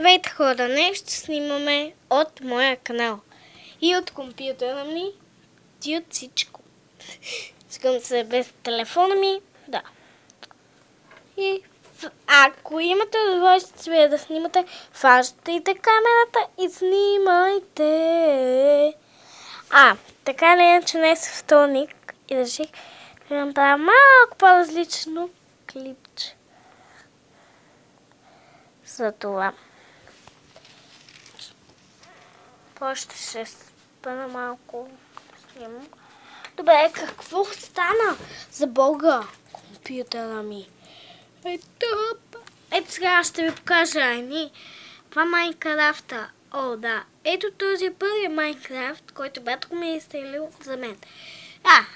Здравейте хора, днес ще снимаме от моя канал и от компютъра ми и от всичко. Искам се без телефона ми, да. И ако имате удоволствие да снимате, фащайте камерата и снимайте. Така ли е, че днес е вторник и реших да направя малко по-различно клипче. За това. Още ще спъна малко снимам. Добре, какво стана за Бога компютъра ми? Ето сега ще ви покажа това Майнкрафта. О, да. Ето този е първият Майнкрафт, който батко ми е изстрелил за мен.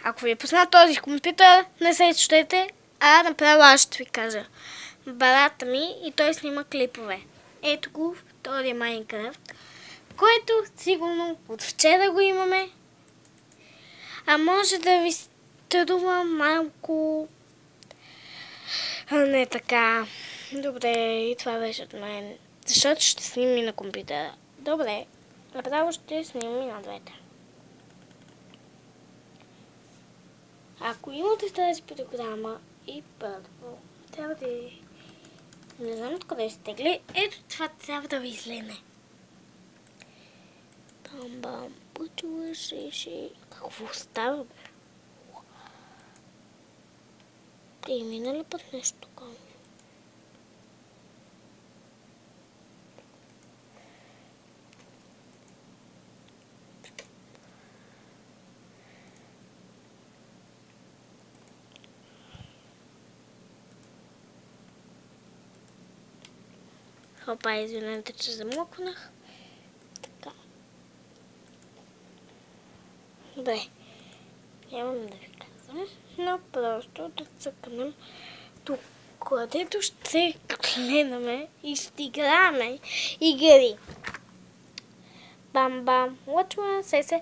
Ако ви е познат този компютър, не се чудете, направо аз ще ви кажа. Барата ми и той снима клипове. Ето го, втория Майнкрафт, който сигурно от вчера го имаме. Може да ви струва малко не така. Добре, и това беше от мен. Защото ще снимам и на компютъра. Добре, направо ще снимам и на двете. Ако имате тази програма и първо, трябва да не знам откъде сте тегли. Ето това трябва да ви излезе. Бам-бам, почува се. Какво става, бе? Ти мина ли път нещо тук? Хопа, извинете, че замлъкнах. Така. Добре. Нямам да ви казвам, но просто да цъкнем тук, където ще гледаме и ще играме игри. Бам-бам, лъчва се.